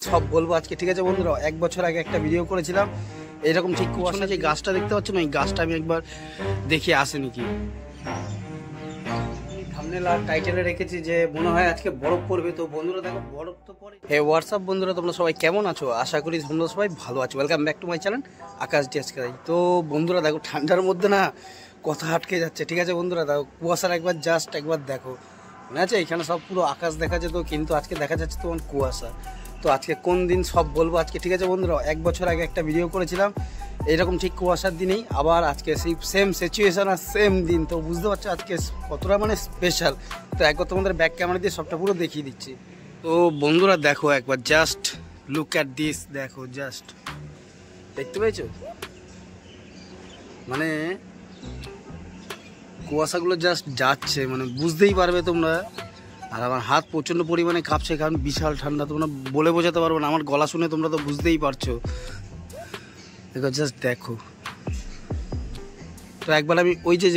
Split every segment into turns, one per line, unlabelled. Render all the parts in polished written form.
সব বলবো আজকে, ঠিক আছে বন্ধুরা। 1 বছর আগে একটা ভিডিও করেছিলাম এরকম, ঠিক কুয়াশা যে গাছটা দেখতে পাচ্ছ না, এই গাছটা আমি একবার দেখে আসে নাকি। থাম্বনেল আর টাইটেলে রেখেছি যে মনে হয় আজকে বরফ পড়বে। তো বন্ধুরা দেখো, বরফ তো পড়ে। হে হোয়াটসঅ্যাপ বন্ধুরা, তোমরা সবাই কেমন আছো? আশা করি তোমরা সবাই ভালো আছো। Welcome back to my channel Akash DSK. তো বন্ধুরা দেখো, ঠান্ডার মধ্যে না কথা আটকে যাচ্ছে, ঠিক আছে বন্ধুরা। দেখো কুয়াশার একবার জাস্ট একবার দেখো, মনে আছে এখানে সব পুরো আকাশ দেখা যেত, কিন্তু আজকে দেখা যাচ্ছে তোমার কুয়াশা। তো আজকে কোন দিন সব বলবো আজকে, ঠিক আছে বন্ধুরা। 1 বছর আগে একটা ভিডিও করেছিলাম এইরকম ঠিক কুয়াশার দিনেই, আবার আজকে সেই সেম সিচুয়েশান আর সেম দিন। তো বুঝতে পারছো আজকে কতটা মানে স্পেশাল। তো একবার তোমাদের ব্যাক ক্যামেরা দিয়ে সবটা পুরো দেখিয়ে দিচ্ছি। তো বন্ধুরা দেখো একবার, জাস্ট লুক অ্যাট দিস, দেখো জাস্ট, দেখতে পেয়েছো? মানে কুয়াশাগুলো জাস্ট যাচ্ছে, মানে বুঝতেই পারবে তোমরা। আর আমার হাত প্রচণ্ড পরিমাণে কাঁপছে, কারণ বিশাল ঠান্ডা। তোমরা বলে বোঝাতে পারবো না, আমার গলা শুনে তোমরা তো বুঝতেই পারছো। দেখো জাস্ট দেখো। তো একবার আমি ওই যে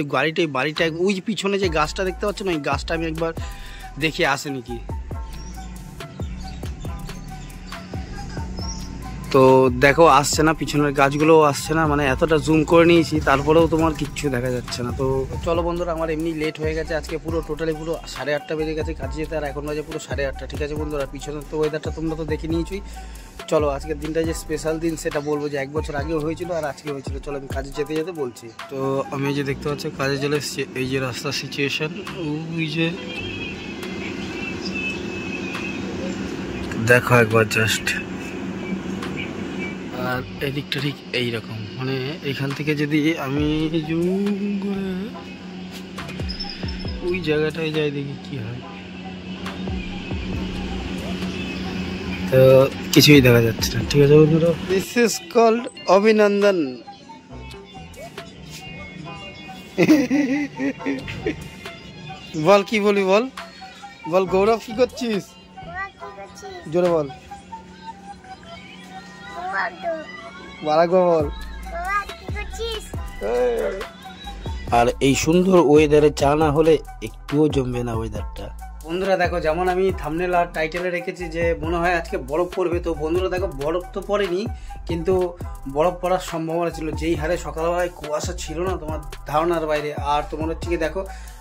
বাড়িটা ওই পিছনে যে গাছটা দেখতে পাচ্ছ না, এই গাছটা আমি একবার দেখে আসে নাকি। তো দেখো আসছে না, পিছনের গাছগুলোও আসছে না, মানে এতটা জুম করে নিয়েছি তারপরেও তোমার কিচ্ছু দেখা যাচ্ছে না। তো চলো বন্ধুরা, আমার এমনি লেট হয়ে গেছে আজকে, পুরো টোটালি পুরো 8:30 বেজে গেছে কাজে যেতে, আর এখন বাজে পুরো 8:30, ঠিক আছে বন্ধুরা। পিছনের তো ওয়েদারটা তোমরা তো দেখে নিয়েছই। চলো আজকের দিনটা যে স্পেশাল দিন সেটা বলবো, যে 1 বছর আগেও হয়েছিল আর আজকে হয়েছিল। চলো আমি কাজে যেতে যেতে বলছি। তো আমি যে দেখতে পাচ্ছি কাজে চলে এসেছি, এই যে রাস্তার সিচুয়েশন, ওই যে দেখো একবার জাস্ট। আর এদিকটা ঠিক এইরকম, মানে এখান থেকে যদি আমি জুম করে ওই জায়গাটায় যাই, দেখি কি হয়। তো কিছুই দেখা যাচ্ছে না, ঠিক আছে বন্ধুরা। দিস ইজ কল্ড অভিনন্দন। বল কি বলি, বল বল। গৌরব কি করছিস? জোরে বল, বল। আর এই সুন্দর ওয়েদারে চা না হলে একটুও জমবে না ওয়েদারটা। বন্ধুরা দেখো, যেমন আমি থাম্বনেল আর টাইটেলে রেখেছি যে মনে হয় আজকে বরফ পড়বে। তো বন্ধুরা দেখো, বরফ তো পড়েনি, কিন্তু বরফ পড়ার সম্ভাবনা ছিল। যেই হারে সকালবেলায় কুয়াশা ছিল না, তোমার ধারণার বাইরে। আর তোমার হচ্ছে কি দেখো,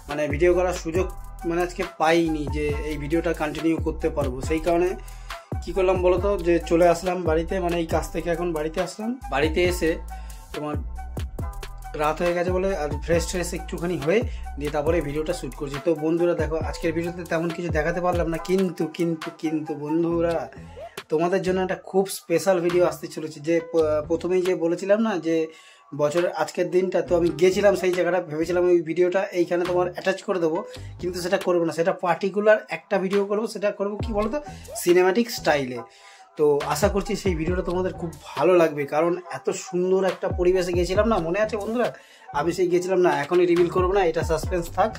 মানে ভিডিও করার সুযোগ মানে আজকে পাইনি যে এই ভিডিওটা কন্টিনিউ করতে পারবো। সেই কারণে কি করলাম বলো তো, যে চলে আসলাম বাড়িতে, মানে এই কাজ থেকে এখন বাড়িতে আসলাম। বাড়িতে এসে তোমার রাত হয়ে গেছে বলে আর ফ্রেশ একটুখানি হয়ে দিয়ে তারপরে ভিডিওটা শ্যুট করছি। তো বন্ধুরা দেখো, আজকের ভিডিওতে তেমন কিছু দেখাতে পারলাম না, কিন্তু বন্ধুরা তোমাদের জন্য একটা খুব স্পেশাল ভিডিও আসতে চলেছে। যে প্রথমেই যে বলেছিলাম না যে বছরের আজকের দিনটা, তো আমি গেছিলাম সেই জায়গাটা, ভেবেছিলাম ওই ভিডিওটা এইখানে তোমার অ্যাটাচ করে দেবো, কিন্তু সেটা করবো না। সেটা পার্টিকুলার একটা ভিডিও করবো, সেটা করবো কি বলো তো, সিনেম্যাটিক স্টাইলে। তো আশা করছি সেই ভিডিওটা তোমাদের খুব ভালো লাগবে, কারণ এত সুন্দর একটা পরিবেশে গেছিলাম না, মনে আছে বন্ধুরা? আমি সেই গেছিলাম না, এখনই রিভিল করবো না, এটা সাসপেন্স থাক,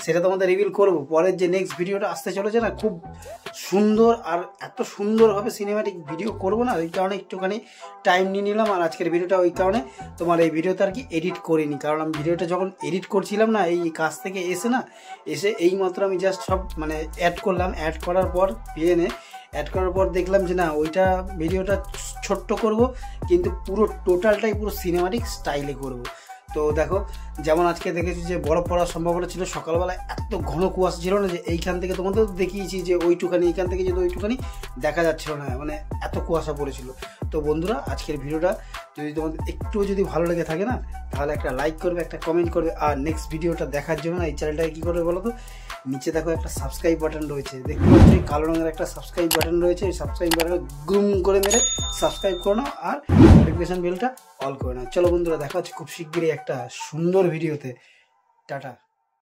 সেটা তোমাদের রিভিল করবো পরের যে নেক্সট ভিডিওটা আসতে চলেছে না। খুব সুন্দর আর এত সুন্দরভাবে সিনেম্যাটিক ভিডিও করবো না, ওই কারণে একটুখানি টাইম নিয়ে নিলাম। আর আজকের ভিডিওটা ওই কারণে তোমার এই ভিডিওতে আর কি এডিট করিনি, কারণ আমি ভিডিওটা যখন এডিট করছিলাম না, এই কাজ থেকে এসে এইমাত্র আমি জাস্ট সব মানে অ্যাড করলাম। অ্যাড করার পর অ্যাড করার পর দেখলাম যে না, ওইটা ভিডিওটা ছোট্ট করব, কিন্তু পুরো টোটালটাই পুরো সিনেমাটিক স্টাইলে করব। তো দেখো, যেমন আজকে দেখেছি যে বরফ পড়ার সম্ভাবনা ছিল, সকালবেলায় এত ঘন কুয়াশা ছিল না, যে এইখান থেকে তোমাদের দেখিয়েছি যে ওইটুখানি, এইখান থেকে যদি ওইটুখানি দেখা যাচ্ছিল না, মানে এত কুয়াশা পড়েছিল। তো বন্ধুরা আজকের ভিডিওটা যদি তোমাদের একটু যদি ভালো লেগে থাকে না, তাহলে একটা লাইক করবে, একটা কমেন্ট করবে। আর নেক্সট ভিডিওটা দেখার জন্য এই চ্যানেলটাকে কী করবে বলো তো, নিচে দেখো একটা সাবস্ক্রাইব বাটন রয়েছে, দেখতে পাচ্ছ কালো রঙের একটা সাবস্ক্রাইব বাটন রয়েছে। এই সাবস্ক্রাইব বাটনে গুম করে মেরে সাবস্ক্রাইব করে নাও, আর নোটিফিকেশন বেলটা অল করে নাও। চলো বন্ধুরা, দেখা হচ্ছে খুব শিগগিরই একটা সুন্দর ভিডিওতে। টাটা।